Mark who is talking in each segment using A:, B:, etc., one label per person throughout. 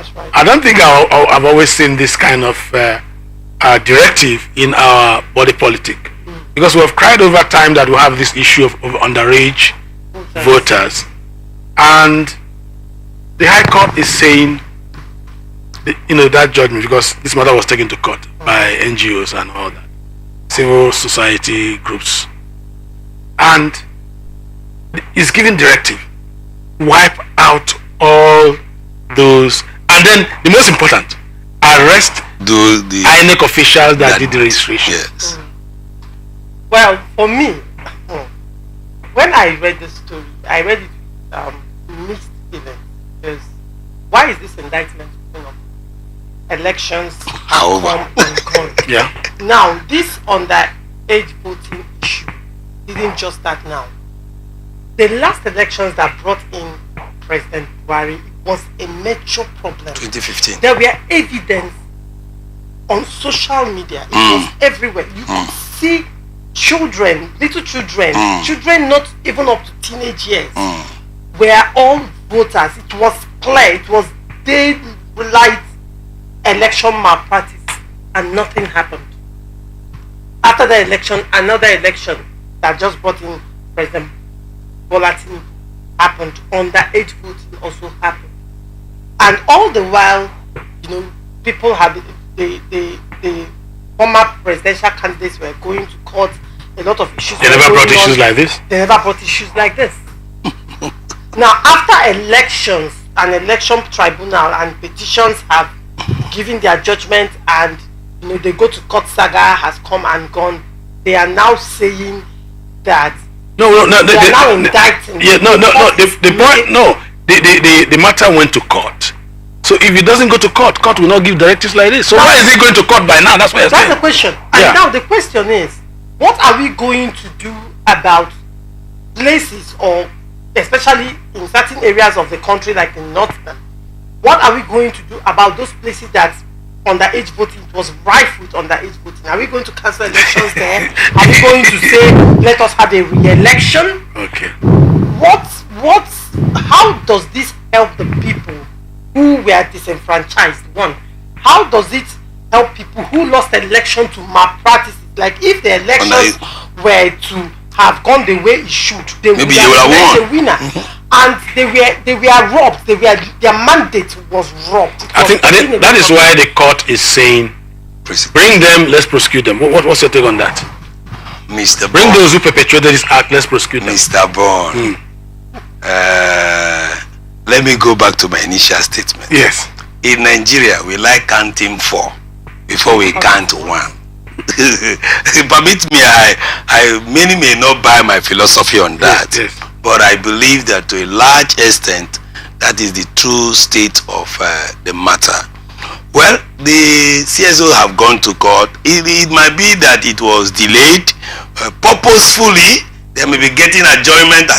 A: That's right.
B: I don't think I've always seen this kind of directive in our body politic, because we have cried over time that we have this issue of underage voters, and the High Court is saying, that judgment, because this matter was taken to court by NGOs and all that, civil society groups, and is giving directive, wipe out all those, and then the most important, arrest
C: the
B: INEC officials that did the registration.
C: Yes.
A: Well, for me, when I read the story, I read it with mixed feelings. Because why is this indictment coming up? Elections have come and gone.
B: Yeah.
A: Now, this underage voting issue didn't just start now. The last elections that brought in President Buhari was a major problem.
C: 2015.
A: There were evidence on social media. It was everywhere. You could see children, little children, children not even up to teenage years, were all voters. It was clear. It was daylight election malpractice, and nothing happened. After the election, another election that just brought in President Bola Tinubu happened. Underage voting also happened, and all the while, people have the former presidential candidates were going to court. A lot of issues.
B: They never brought issues like this.
A: They never brought issues like this. Now, after elections, an election tribunal and petitions have given their judgment, and they go to court, saga has come and gone. They are now saying that
B: they are
A: now indicting.
B: The matter went to court. So if it doesn't go to court, court will not give directives like this. So why is it going to court by now? That's what you're saying.
A: That's the question. And now the question is, what are we going to do about places, or especially in certain areas of the country like the north? What are we going to do about those places that underage voting was rife with underage voting? Are we going to cancel elections there? Are we going to say, let us have a re-election?
B: Okay.
A: How does this help the people who were disenfranchised? One, how does it help people who lost election to malpractices? Like, if the elections were to have gone the way it should, they would have been the winner. And they were robbed. Their mandate was robbed.
B: I think that is why the court is saying, bring them, let's prosecute them. What's your take on that?
C: Mr.
B: Bring those who perpetrated this act, let's prosecute them.
C: Mr. Bond, let me go back to my initial statement.
B: Yes.
C: In Nigeria, we like counting 4 before we count 1. Permit me, many may not buy my philosophy on that,
B: yes.
C: But I believe that to a large extent, that is the true state of the matter. Well, the CSO have gone to court. It might be that it was delayed purposefully. They may be getting adjournment,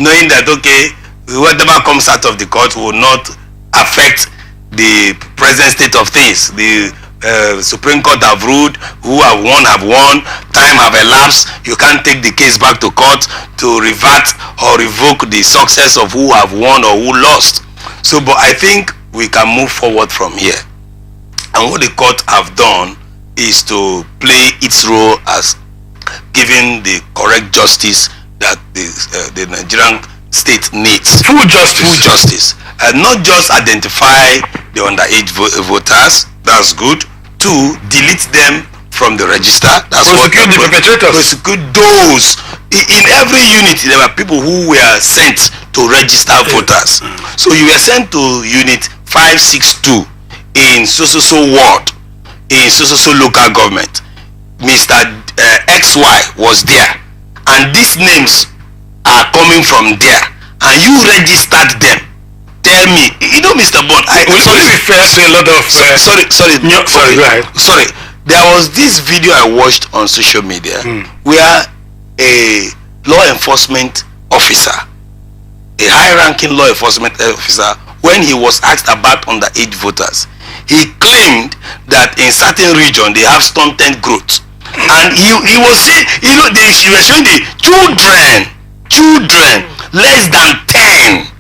C: knowing that, okay, whatever comes out of the court will not affect the present state of things. The Supreme Court have ruled, who have won, time have elapsed. You can't take the case back to court to revert or revoke the success of who have won or who lost. So, but I think we can move forward from here. And what the court have done is to play its role as giving the correct justice that the Nigerian state needs.
B: Full justice.
C: And not just identify the underage voters. That's good. 2, delete them from the register. That's
B: prosecute the perpetrators.
C: Prosecute those. In every unit, there were people who were sent to register voters. So you were sent to unit 562 in so ward, in so local government. Mr. XY was there, and these names are coming from there, and you registered them. Tell me, Mr. Bond,
B: sorry, a lot of
C: sorry. There was this video I watched on social media where a law enforcement officer, a high-ranking law enforcement officer, when he was asked about underage voters, he claimed that in certain region they have stunted growth, and he was saying, they were showing the children less than 10.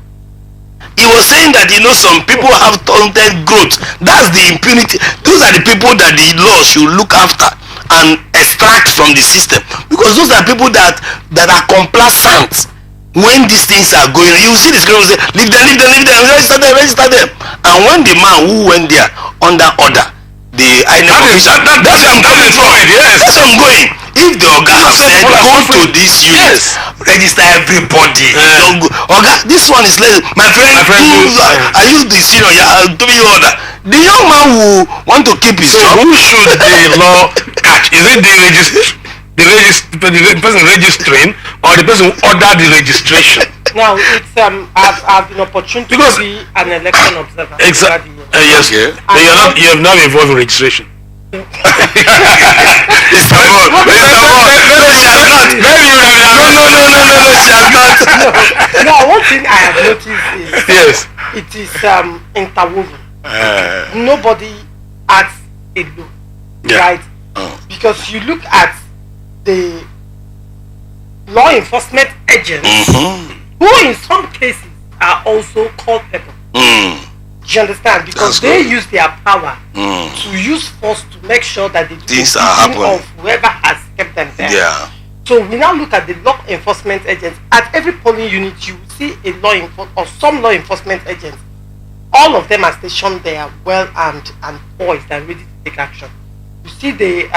C: he was saying that some people have taunted growth. That's the impunity. Those are the people that the law should look after and extract from the system, because those are people that are complacent when these things are going. You see this girl say, leave them, register them. And when the man who went there under order, the INEC official, that's where I'm coming from. Yes, that's where I'm going. If the Oga have said go to this unit, register everybody. Don't go. Oga, this one is less. My friend I use the senior. I'll do you order. The young man who want to keep his job.
B: Who should the law catch? Is it the person registering, or the person who ordered the registration?
A: Now it's I've been opportunity to be an election observer.
B: Exactly. Yes. Okay. You have not been involved in registration.
C: It's a word. No, she has not. No, she has not.
A: No, one thing I have noticed is it is interwoven. Nobody acts alone, right? Because you look at the law enforcement agents, who in some cases are also called people. Do you understand? Because they use their power to use force to make sure that the things are happening of whoever has kept them there.
C: Yeah.
A: So we now look at the law enforcement agents. At every polling unit, you see a some law enforcement agents. All of them are stationed there, well armed and poised and ready to take action. You see the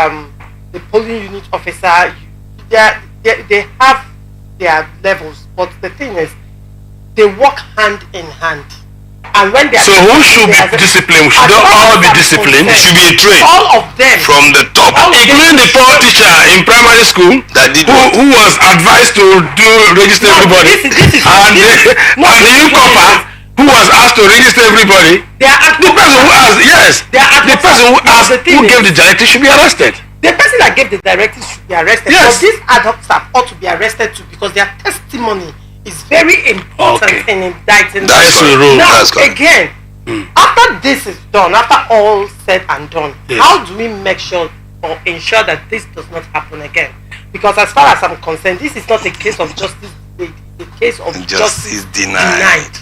A: polling unit officer. They have their levels, but the thing is, they work hand in hand. And when they are
B: who should be disciplined? Should they all be disciplined?
C: It should be a train.
A: All of them.
C: From the top.
B: Including the poor teacher in primary school who was advised to register everybody. And the newcomer who was asked to register everybody. The person who asked, who gave the directive should be arrested.
A: The person that gave the directive should be arrested.
B: Yes.
A: But these ad hoc staff ought to be arrested too, because their testimony is very important in indicting.
C: That's the rule.
A: Now, again, after this is done, after all said and done, how do we make sure or ensure that this does not happen again? Because as far as I'm concerned, this is not a case of justice delayed, it's a case of justice denied.